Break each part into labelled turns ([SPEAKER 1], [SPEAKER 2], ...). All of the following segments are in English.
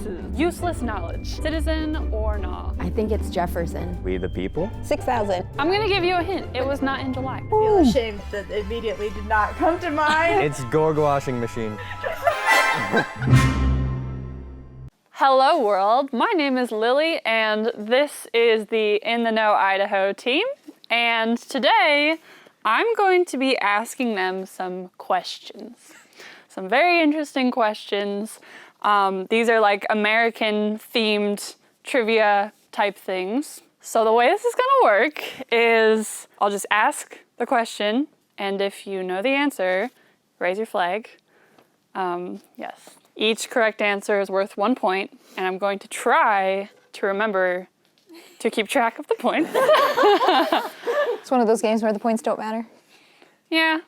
[SPEAKER 1] guesses. Useless knowledge. Citizen or nah?
[SPEAKER 2] I think it's Jefferson.
[SPEAKER 3] We the people?
[SPEAKER 4] 6,000.
[SPEAKER 1] I'm gonna give you a hint. It was not in July.
[SPEAKER 5] I feel ashamed that immediately did not come to mind.
[SPEAKER 3] It's Gorg washing machine.
[SPEAKER 1] Hello world, my name is Lily and this is the In the Know Idaho team. And today I'm going to be asking them some questions. Some very interesting questions. These are like American themed trivia type things. So the way this is gonna work is I'll just ask the question and if you know the answer, raise your flag. Yes. Each correct answer is worth 1 point, and I'm going to try to remember to keep track of the points.
[SPEAKER 4] It's one of those games where the points don't matter.
[SPEAKER 1] Yeah,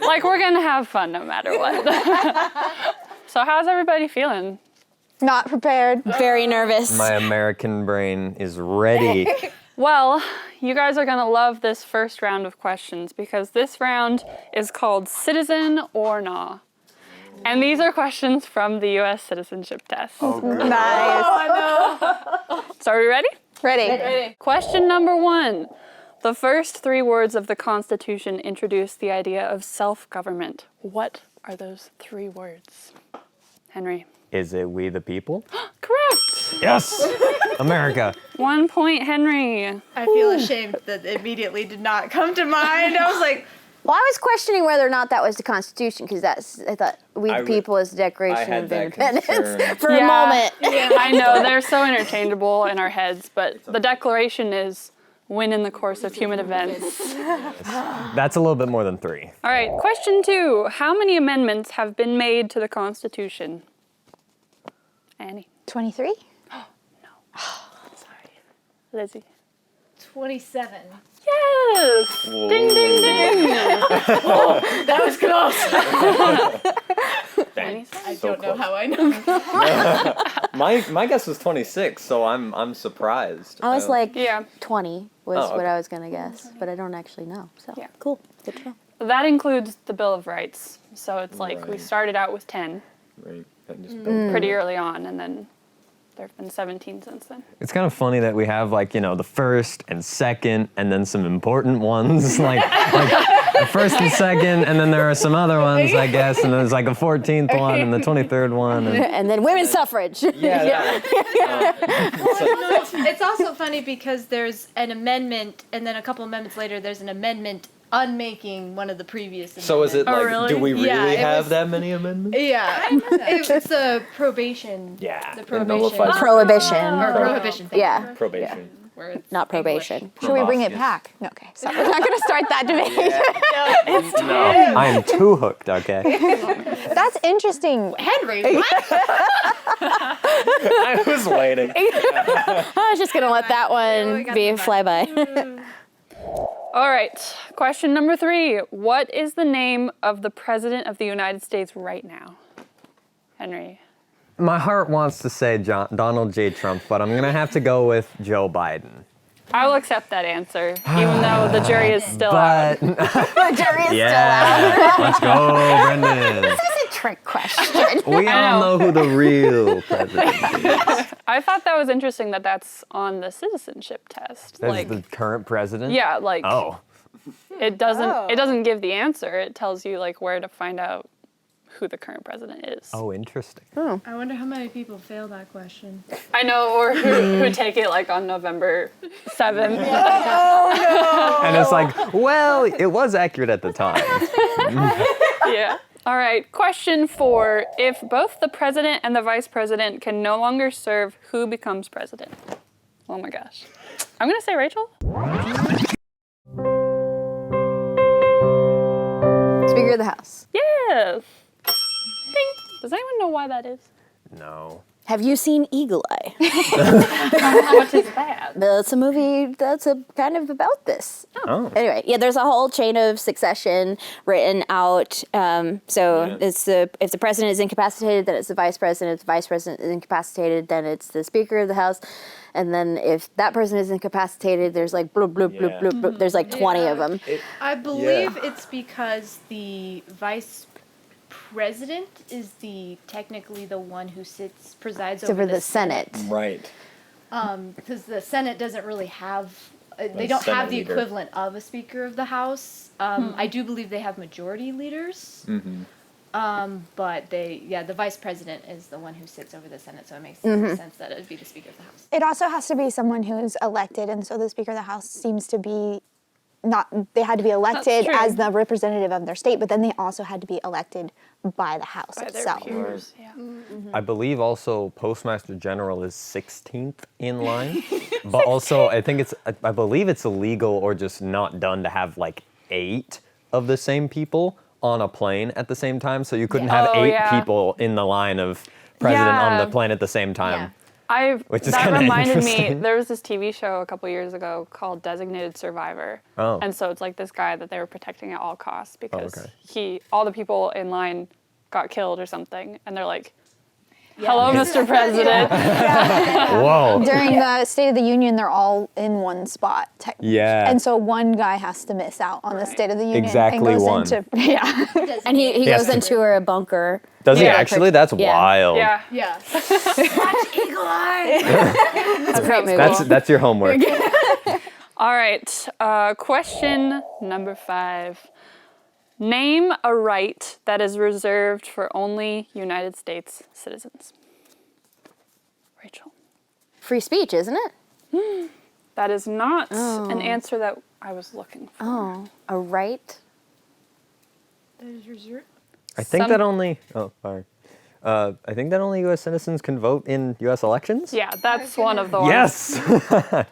[SPEAKER 1] like we're gonna have fun no matter what. So how's everybody feeling?
[SPEAKER 4] Not prepared.
[SPEAKER 2] Very nervous.
[SPEAKER 3] My American brain is ready.
[SPEAKER 1] Well, you guys are gonna love this first round of questions because this round is called Citizen or Nah. And these are questions from the U.S. citizenship test.
[SPEAKER 3] Oh,
[SPEAKER 4] Nice.
[SPEAKER 1] So are we ready?
[SPEAKER 4] Ready.
[SPEAKER 1] Question number 1. The first 3 words of the Constitution introduce the idea of self-government. What are those 3 words? Henry.
[SPEAKER 3] Is it we the people?
[SPEAKER 1] Correct!
[SPEAKER 3] Yes! America.
[SPEAKER 1] 1 point, Henry.
[SPEAKER 5] I feel ashamed that immediately did not come to mind. I was like,
[SPEAKER 2] Well, I was questioning whether or not that was the Constitution, because I thought we the people is the Declaration of Independence for a moment.
[SPEAKER 1] I know, they're so interchangeable in our heads, but the Declaration is when in the course of human events.
[SPEAKER 3] That's a little bit more than 3.
[SPEAKER 1] All right, question 2. How many amendments have been made to the Constitution? Annie.
[SPEAKER 4] 23?
[SPEAKER 1] Sorry. Lizzie.
[SPEAKER 5] 27.
[SPEAKER 1] Yes! Ding, ding, ding!
[SPEAKER 5] That was close.
[SPEAKER 3] Dang.
[SPEAKER 5] I don't know how I know.
[SPEAKER 3] My guess was 26, so I'm surprised.
[SPEAKER 2] I was like,
[SPEAKER 1] Yeah.
[SPEAKER 2] 20 was
[SPEAKER 3] Oh, okay.
[SPEAKER 2] what I was gonna guess, but I don't actually know. So
[SPEAKER 1] Yeah.
[SPEAKER 2] cool, good to know.
[SPEAKER 1] That includes the Bill of Rights. So it's like we
[SPEAKER 3] Right.
[SPEAKER 1] started out with 10
[SPEAKER 3] Right. And just
[SPEAKER 1] pretty early on, and then there have been 17 since then.
[SPEAKER 3] It's kind of funny that we have like, the first and second and then some important ones like the first and second and then there are some other ones, I guess, and there's like a 14th one and the 23rd one. And,
[SPEAKER 2] And then women's suffrage.
[SPEAKER 5] It's also funny because there's an amendment, and then a couple amendments later, there's an amendment unmaking one of the previous amendments.
[SPEAKER 3] so is it like,
[SPEAKER 1] really?
[SPEAKER 3] do we really
[SPEAKER 5] Yeah, it
[SPEAKER 3] have
[SPEAKER 5] was-
[SPEAKER 3] that many amendments?
[SPEAKER 5] Yeah. It's a probation.
[SPEAKER 3] Yeah.
[SPEAKER 5] The
[SPEAKER 3] it
[SPEAKER 5] prohibition.
[SPEAKER 3] nullifies
[SPEAKER 2] Prohibition.
[SPEAKER 5] Or prohibition thing.
[SPEAKER 2] Yeah,
[SPEAKER 3] probation.
[SPEAKER 5] Where it's
[SPEAKER 2] not probation.
[SPEAKER 4] Should we bring it
[SPEAKER 3] Yes.
[SPEAKER 4] back? No, okay. So we're not going to start that debate.
[SPEAKER 3] No, I am too hooked, okay?
[SPEAKER 4] That's interesting.
[SPEAKER 5] Henry, what?
[SPEAKER 3] I was waiting.
[SPEAKER 2] I was just gonna let that one
[SPEAKER 5] got
[SPEAKER 2] be a
[SPEAKER 5] the
[SPEAKER 2] flyby.
[SPEAKER 1] All right, question number 3. What is the name of the President of the United States right now? Henry.
[SPEAKER 3] My heart wants to say Donald J. Trump, but I'm gonna have to go with Joe Biden.
[SPEAKER 1] I will accept that answer, even though the jury is still out.
[SPEAKER 3] But
[SPEAKER 2] The jury is
[SPEAKER 3] yeah, let's go, Brendan.
[SPEAKER 2] This is a trick question.
[SPEAKER 3] We all know who the real president is.
[SPEAKER 1] I thought that was interesting that that's on the citizenship test.
[SPEAKER 3] That's
[SPEAKER 1] Like,
[SPEAKER 3] the current president?
[SPEAKER 1] yeah, like
[SPEAKER 3] Oh.
[SPEAKER 1] it doesn't give the answer. It tells you like where to find out who the current president is.
[SPEAKER 3] Oh, interesting.
[SPEAKER 5] I wonder how many people fail that question.
[SPEAKER 1] I know, or who take it like on November 7th.
[SPEAKER 3] And it's like, well, it was accurate at the time.
[SPEAKER 1] Yeah. All right, question 4. If both the president and the vice president can no longer serve, who becomes president? Oh my gosh. I'm gonna say Rachel.
[SPEAKER 2] Speaker of the House.
[SPEAKER 1] Yes. Ding. Does anyone know why that is?
[SPEAKER 3] No.
[SPEAKER 2] Have you seen Eagle Eye?
[SPEAKER 1] What is that?
[SPEAKER 2] That's a movie that's kind of about this.
[SPEAKER 3] Oh.
[SPEAKER 2] Anyway, yeah, there's a whole chain of succession written out. It's if the president is incapacitated, then it's the vice president. If the vice president is incapacitated, then it's the Speaker of the House. And then if that person is incapacitated, there's like bloop, bloop, bloop, bloop, bloop. There's like 20 of them.
[SPEAKER 5] I believe it's because the vice president is technically the one who presides
[SPEAKER 2] Over
[SPEAKER 5] over
[SPEAKER 2] the Senate.
[SPEAKER 6] Right.
[SPEAKER 5] because the Senate doesn't really have. They
[SPEAKER 6] A
[SPEAKER 5] don't
[SPEAKER 6] Senate
[SPEAKER 5] have the
[SPEAKER 6] leader.
[SPEAKER 5] equivalent of a Speaker of the House. I do believe they have majority leaders. But the Vice President is the one who sits over the Senate, so it makes sense that it would be the Speaker of the House.
[SPEAKER 4] It also has to be someone who's elected, and so the Speaker of the House seems to be they had to be elected
[SPEAKER 1] true.
[SPEAKER 4] as the representative of their state, but then they also had to be elected by the House
[SPEAKER 1] By their
[SPEAKER 4] itself.
[SPEAKER 1] peers. Yeah.
[SPEAKER 3] I believe also Postmaster General is 16th in line, but also I believe it's illegal or just not done to have like 8 of the same people on a plane at the same time. So you couldn't have
[SPEAKER 1] Oh,
[SPEAKER 3] 8
[SPEAKER 1] yeah.
[SPEAKER 3] people in the line of president on
[SPEAKER 1] Yeah.
[SPEAKER 3] the plane at the same time. Which is
[SPEAKER 1] that
[SPEAKER 3] kinda
[SPEAKER 1] reminded me,
[SPEAKER 3] interesting.
[SPEAKER 1] there was this TV show a couple years ago called Designated Survivor.
[SPEAKER 3] Oh.
[SPEAKER 1] And so it's like this guy that they were protecting at all costs because
[SPEAKER 3] okay.
[SPEAKER 1] all the people in line got killed or something. And they're like, hello, Mr. President.
[SPEAKER 3] Whoa.
[SPEAKER 4] During the State of the Union, they're all in one spot.
[SPEAKER 3] Yeah.
[SPEAKER 4] And so one guy has to miss out on the State of the Union.
[SPEAKER 3] Exactly
[SPEAKER 4] and goes
[SPEAKER 3] one.
[SPEAKER 4] Into,
[SPEAKER 2] And he
[SPEAKER 3] Yes.
[SPEAKER 2] goes into a bunker.
[SPEAKER 3] Does he
[SPEAKER 1] Yeah.
[SPEAKER 3] actually? That's
[SPEAKER 2] Yeah.
[SPEAKER 3] wild.
[SPEAKER 1] Yeah.
[SPEAKER 5] Yeah.
[SPEAKER 2] It's a great movie.
[SPEAKER 3] That's your homework.
[SPEAKER 1] All right. Question number 5. Name a right that is reserved for only United States citizens. Rachel.
[SPEAKER 2] Free speech, isn't it?
[SPEAKER 1] That is not an answer that I was looking for.
[SPEAKER 2] Oh, a right?
[SPEAKER 3] I think
[SPEAKER 1] Some-
[SPEAKER 3] that only. Oh, sorry. I think that only U.S. citizens can vote in U.S. elections.
[SPEAKER 1] Yeah, that's one of the ones.
[SPEAKER 3] Yes.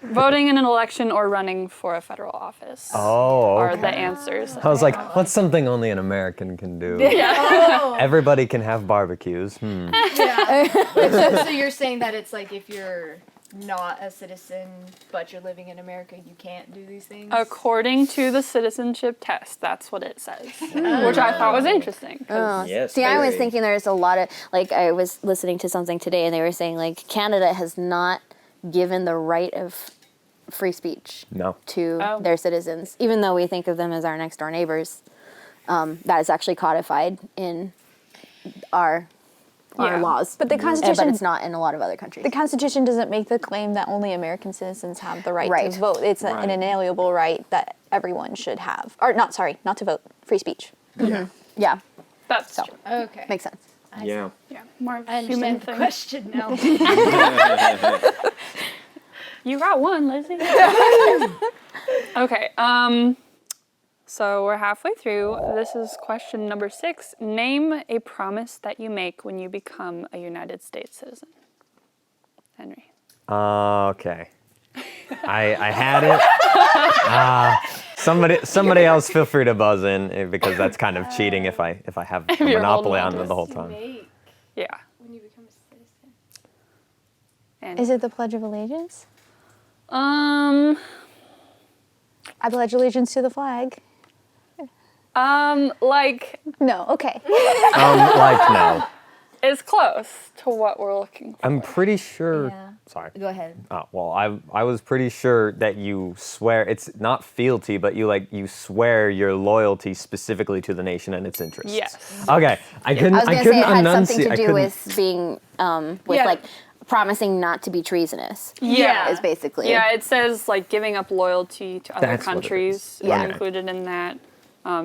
[SPEAKER 1] Voting in an election or running for a federal office
[SPEAKER 3] Oh.
[SPEAKER 1] are
[SPEAKER 3] Okay.
[SPEAKER 1] the answers.
[SPEAKER 3] I was like, what's something only an American can do? Everybody can have barbecues.
[SPEAKER 5] So you're saying that it's like if you're not a citizen but you're living in America, you can't do these things?
[SPEAKER 1] According to the citizenship test, that's what it says, which I thought was interesting. 'Cause
[SPEAKER 6] Yes.
[SPEAKER 2] See, I was
[SPEAKER 6] very.
[SPEAKER 2] thinking there's a lot of, like, I was listening to something today and they were saying, like, Canada has not given the right of free speech
[SPEAKER 3] No.
[SPEAKER 2] to
[SPEAKER 1] Oh.
[SPEAKER 2] their citizens, even though we think of them as our next door neighbors. That is actually codified in our
[SPEAKER 1] Yeah.
[SPEAKER 2] laws.
[SPEAKER 4] But the
[SPEAKER 2] But
[SPEAKER 4] Constitution,
[SPEAKER 2] it's not in a lot of other countries.
[SPEAKER 4] the Constitution doesn't make the claim that only American citizens have the right
[SPEAKER 2] Right.
[SPEAKER 4] to vote. It's an
[SPEAKER 6] Right.
[SPEAKER 4] inalienable right that everyone should have. Or not to vote. Free speech.
[SPEAKER 2] Yeah,
[SPEAKER 1] That's true.
[SPEAKER 5] Okay.
[SPEAKER 2] makes sense.
[SPEAKER 6] Yeah.
[SPEAKER 1] Yeah, more of
[SPEAKER 5] I
[SPEAKER 1] a human
[SPEAKER 5] understand the
[SPEAKER 1] thing.
[SPEAKER 5] question now.
[SPEAKER 1] You got one, Lizzie. Okay, so we're halfway through. This is question number 6. Name a promise that you make when you become a United States citizen. Henry.
[SPEAKER 3] Okay. I had it. Somebody else feel free to buzz in because that's kind of cheating if I have a
[SPEAKER 1] you're
[SPEAKER 3] monopoly
[SPEAKER 1] holding
[SPEAKER 3] on
[SPEAKER 1] on
[SPEAKER 3] it the whole time.
[SPEAKER 1] Yeah.
[SPEAKER 5] When you become a citizen.
[SPEAKER 1] And,
[SPEAKER 4] Is it the Pledge of Allegiance?
[SPEAKER 1] um,
[SPEAKER 4] I pledge allegiance to the flag.
[SPEAKER 1] like,
[SPEAKER 4] No, okay.
[SPEAKER 3] Like no.
[SPEAKER 1] it's close to what we're looking for.
[SPEAKER 3] I'm pretty sure.
[SPEAKER 5] Yeah.
[SPEAKER 3] Sorry.
[SPEAKER 5] Go ahead.
[SPEAKER 3] Well, I was pretty sure that you swear it's not fealty, but you swear your loyalty specifically to the nation and its interests.
[SPEAKER 1] Yes.
[SPEAKER 3] Okay. I couldn't.
[SPEAKER 2] I was
[SPEAKER 3] I
[SPEAKER 2] going to say
[SPEAKER 3] couldn't
[SPEAKER 2] it had something
[SPEAKER 3] enunciate.
[SPEAKER 2] to
[SPEAKER 3] I
[SPEAKER 2] do
[SPEAKER 3] couldn't-
[SPEAKER 2] with being, with
[SPEAKER 5] Yeah.
[SPEAKER 2] like promising not to be treasonous.
[SPEAKER 1] Yeah.
[SPEAKER 2] Is basically.
[SPEAKER 1] Yeah, it says like giving up loyalty to other
[SPEAKER 3] That's what it
[SPEAKER 1] countries
[SPEAKER 3] is.
[SPEAKER 1] is
[SPEAKER 2] Yeah.
[SPEAKER 1] included in that.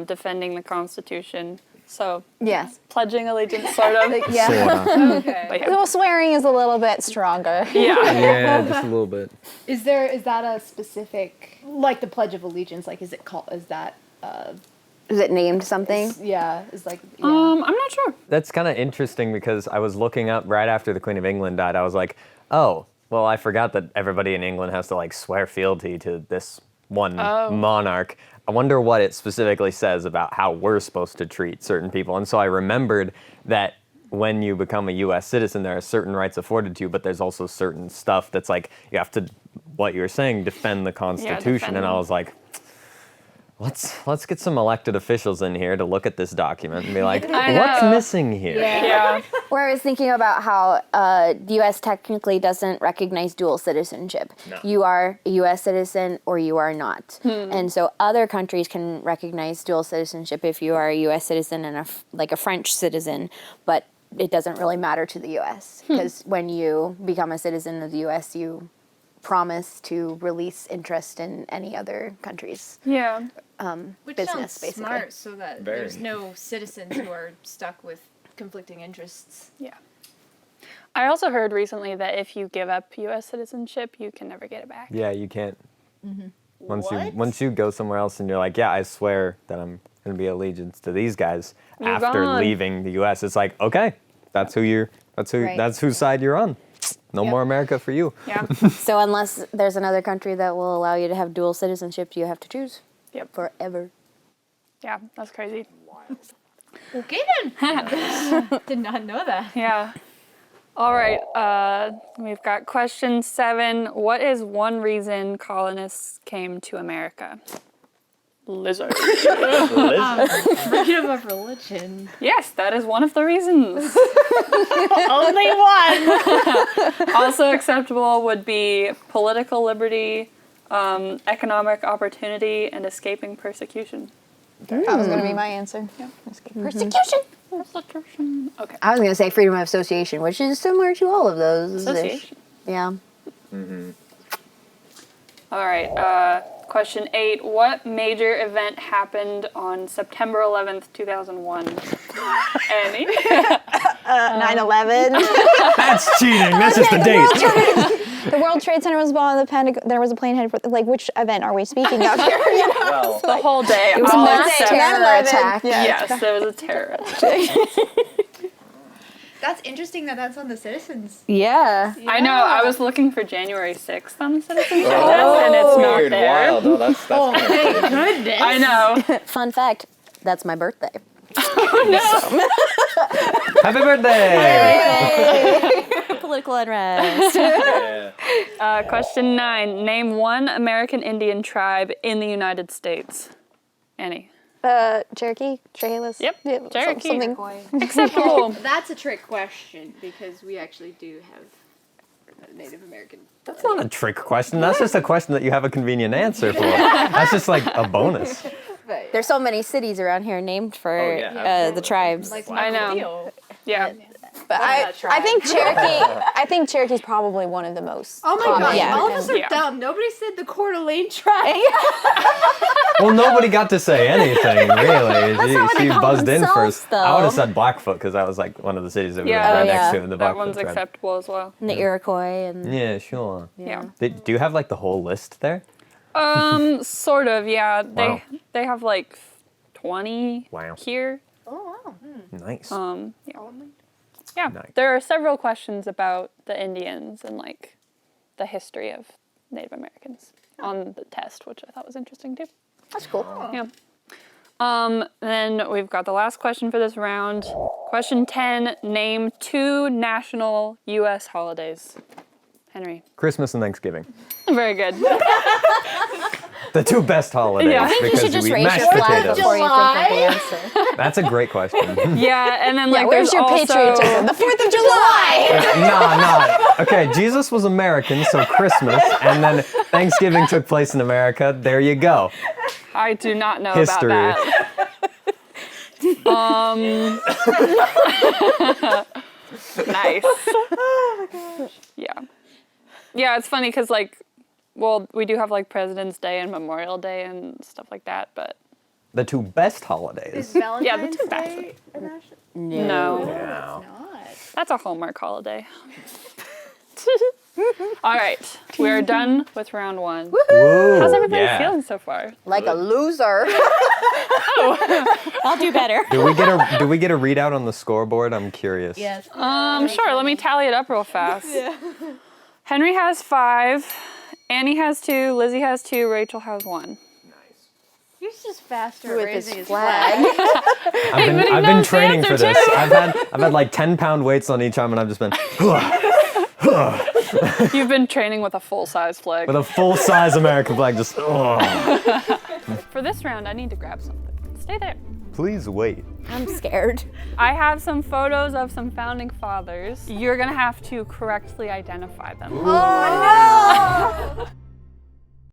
[SPEAKER 1] Defending the Constitution. So
[SPEAKER 2] Yes.
[SPEAKER 1] pledging allegiance, sort of.
[SPEAKER 2] Yeah.
[SPEAKER 3] Sorta.
[SPEAKER 5] Okay.
[SPEAKER 1] But yeah.
[SPEAKER 4] Well, swearing is a little bit stronger.
[SPEAKER 1] Yeah.
[SPEAKER 3] Yeah, just a little bit.
[SPEAKER 5] Is that a specific, like the Pledge of Allegiance, like is that,
[SPEAKER 2] Is it named something?
[SPEAKER 5] is like, yeah.
[SPEAKER 1] I'm not sure.
[SPEAKER 3] That's kind of interesting because I was looking up right after the Queen of England died. I was like, oh, well, I forgot that everybody in England has to like swear fealty to this one monarch. I wonder what it specifically says about how we're supposed to treat certain people. And so I remembered that when you become a U.S. citizen, there are certain rights afforded to you, but there's also certain stuff that's like you have to, what you were saying, defend the Constitution. And I was like, let's get some elected officials in here to look at this document and be like,
[SPEAKER 1] I
[SPEAKER 3] what's
[SPEAKER 1] know.
[SPEAKER 3] missing here?
[SPEAKER 1] Yeah.
[SPEAKER 2] Or I was thinking about how the U.S. technically doesn't recognize dual citizenship.
[SPEAKER 3] No.
[SPEAKER 2] You are a U.S. citizen or you are not. And so other countries can recognize dual citizenship if you are a U.S. citizen and a French citizen, but it doesn't really matter to the U.S. because when you become a citizen of the U.S., you promise to release interest in any other country's
[SPEAKER 1] Yeah.
[SPEAKER 5] Which
[SPEAKER 2] business,
[SPEAKER 5] sounds
[SPEAKER 2] basically.
[SPEAKER 5] smart, so that
[SPEAKER 3] Very.
[SPEAKER 5] there's no citizens who are stuck with conflicting interests.
[SPEAKER 1] Yeah. I also heard recently that if you give up U.S. citizenship, you can never get it back.
[SPEAKER 3] Yeah, you can't.
[SPEAKER 5] What?
[SPEAKER 3] Once you go somewhere else and you're like, yeah, I swear that I'm gonna be allegiance to these guys
[SPEAKER 1] You're
[SPEAKER 3] after
[SPEAKER 1] gone.
[SPEAKER 3] leaving the U.S. It's like, okay, that's whose side you're on. No more America for you.
[SPEAKER 1] Yeah.
[SPEAKER 2] So unless there's another country that will allow you to have dual citizenship, you have to choose
[SPEAKER 1] Yep.
[SPEAKER 2] forever.
[SPEAKER 1] Yeah, that's crazy.
[SPEAKER 5] Okay then. Did not know that.
[SPEAKER 1] Yeah. All right. We've got question 7. What is one reason colonists came to America? Lizard.
[SPEAKER 5] Freedom of religion.
[SPEAKER 1] Yes, that is one of the reasons.
[SPEAKER 5] Only one.
[SPEAKER 1] Also acceptable would be political liberty, economic opportunity, and escaping persecution.
[SPEAKER 4] That was going to be my answer.
[SPEAKER 2] Persecution.
[SPEAKER 1] Persecution. Okay.
[SPEAKER 2] I was going to say freedom of association, which is similar to all of those.
[SPEAKER 1] Association.
[SPEAKER 2] Yeah.
[SPEAKER 1] All right. Question 8. What major event happened on September 11th, 2001? Any?
[SPEAKER 4] 9/11.
[SPEAKER 3] That's cheating. That's just the date.
[SPEAKER 4] The World Trade Center was bombed. The Pentagon. There was a plane headed for. Like, which event are we speaking of here? You know?
[SPEAKER 3] Well,
[SPEAKER 1] The whole day.
[SPEAKER 2] It was a
[SPEAKER 1] all
[SPEAKER 2] mass
[SPEAKER 1] except-
[SPEAKER 2] terror
[SPEAKER 4] 9/11.
[SPEAKER 2] attack.
[SPEAKER 4] Yeah.
[SPEAKER 1] Yes, there was a terror attack.
[SPEAKER 5] That's interesting that that's on the citizens.
[SPEAKER 2] Yeah.
[SPEAKER 1] I know. I was looking for January 6th on the citizenship test, and it's not
[SPEAKER 3] weird,
[SPEAKER 1] there.
[SPEAKER 3] wild. Oh, that's
[SPEAKER 5] Thank goodness.
[SPEAKER 1] I know.
[SPEAKER 2] Fun fact, that's my birthday.
[SPEAKER 3] Happy birthday!
[SPEAKER 2] Political unrest.
[SPEAKER 1] Question 9. Name one American Indian tribe in the United States. Annie.
[SPEAKER 4] Cherokee, Chehalis.
[SPEAKER 1] Yep,
[SPEAKER 4] Yeah,
[SPEAKER 1] Cherokee.
[SPEAKER 4] Something.
[SPEAKER 1] Acceptable.
[SPEAKER 5] That's a trick question because we actually do have Native American.
[SPEAKER 3] That's not a trick question. That's just a question that you have a convenient answer for. That's just like a bonus.
[SPEAKER 2] There's so many cities around here named for
[SPEAKER 3] Oh, yeah, absolutely.
[SPEAKER 2] the tribes.
[SPEAKER 5] Like
[SPEAKER 1] I know.
[SPEAKER 5] Theo.
[SPEAKER 1] Yeah.
[SPEAKER 4] But I think Cherokee. I think Cherokee's probably one of the most.
[SPEAKER 5] Oh my
[SPEAKER 4] common.
[SPEAKER 5] gosh,
[SPEAKER 2] Yeah.
[SPEAKER 5] all of us are
[SPEAKER 1] Yeah.
[SPEAKER 5] dumb. Nobody said the Coeur d'Alene tribe.
[SPEAKER 3] Well, nobody got to say anything, really.
[SPEAKER 2] not what they
[SPEAKER 3] She
[SPEAKER 2] call
[SPEAKER 3] buzzed in
[SPEAKER 2] themselves,
[SPEAKER 3] first.
[SPEAKER 2] though.
[SPEAKER 3] I would have said Blackfoot because that was like one of the cities that we
[SPEAKER 1] Yeah.
[SPEAKER 3] were right
[SPEAKER 1] Oh,
[SPEAKER 3] next
[SPEAKER 2] yeah.
[SPEAKER 3] to in the
[SPEAKER 1] That
[SPEAKER 3] Blackfoot
[SPEAKER 1] one's
[SPEAKER 3] tribe.
[SPEAKER 1] acceptable as well.
[SPEAKER 2] And the Iroquois and
[SPEAKER 3] Yeah, sure.
[SPEAKER 1] Yeah.
[SPEAKER 3] Do you have like the whole list there?
[SPEAKER 1] Sort of, yeah.
[SPEAKER 3] Wow.
[SPEAKER 1] They have like 20
[SPEAKER 3] Wow.
[SPEAKER 1] here.
[SPEAKER 5] Oh wow.
[SPEAKER 3] Nice.
[SPEAKER 1] Yeah. Yeah.
[SPEAKER 3] Nice.
[SPEAKER 1] There are several questions about the Indians and like the history of Native Americans on the test, which I thought was interesting too.
[SPEAKER 2] that's cool.
[SPEAKER 1] Yeah. Then we've got the last question for this round. Question 10. Name 2 national U.S. holidays. Henry.
[SPEAKER 3] Christmas and Thanksgiving.
[SPEAKER 1] Very good.
[SPEAKER 3] The 2 best holidays
[SPEAKER 1] Yeah. I
[SPEAKER 2] I think you
[SPEAKER 3] because
[SPEAKER 2] should just
[SPEAKER 3] you eat
[SPEAKER 2] raise
[SPEAKER 3] mashed
[SPEAKER 2] your flag
[SPEAKER 3] potatoes.
[SPEAKER 2] before you think of the answer.
[SPEAKER 3] That's a great question.
[SPEAKER 1] Yeah, and then like
[SPEAKER 4] Where's
[SPEAKER 1] there's
[SPEAKER 4] your
[SPEAKER 1] also
[SPEAKER 4] patriotism? The 4th of July.
[SPEAKER 3] Nah. Okay, Jesus was American, so Christmas, and then Thanksgiving took place in America. There you go.
[SPEAKER 1] I do not know
[SPEAKER 3] History.
[SPEAKER 1] about that. Nice. Oh my gosh. Yeah. Yeah, it's funny because like, well, we do have like President's Day and Memorial Day and stuff like that, but
[SPEAKER 3] The 2 best holidays.
[SPEAKER 5] Is Valentine's
[SPEAKER 1] Yeah, the two
[SPEAKER 5] Day a national?
[SPEAKER 1] no,
[SPEAKER 3] Wow.
[SPEAKER 5] Not.
[SPEAKER 1] that's a Hallmark holiday. All right, we are done with round 1.
[SPEAKER 3] Woo,
[SPEAKER 1] How's everybody
[SPEAKER 3] yeah.
[SPEAKER 1] feeling so far?
[SPEAKER 2] Like a loser. I'll do better.
[SPEAKER 3] Do we get a readout on the scoreboard? I'm curious.
[SPEAKER 5] Yes.
[SPEAKER 1] Sure, let me tally it up real fast. Henry has 5, Annie has 2, Lizzie has 2, Rachel has 1.
[SPEAKER 5] He's just faster
[SPEAKER 2] With
[SPEAKER 5] at
[SPEAKER 2] his
[SPEAKER 5] raising his
[SPEAKER 2] flag.
[SPEAKER 3] I've been training for
[SPEAKER 1] answer,
[SPEAKER 3] this.
[SPEAKER 1] too.
[SPEAKER 3] I've had like 10-pound weights on each arm, and I've just been
[SPEAKER 1] You've been training with a full-size flag.
[SPEAKER 3] with a full-size American flag. Just
[SPEAKER 1] For this round, I need to grab something. Stay there.
[SPEAKER 6] Please wait.
[SPEAKER 2] I'm scared.
[SPEAKER 1] I have some photos of some founding fathers. You're gonna have to correctly identify them.
[SPEAKER 2] Oh no!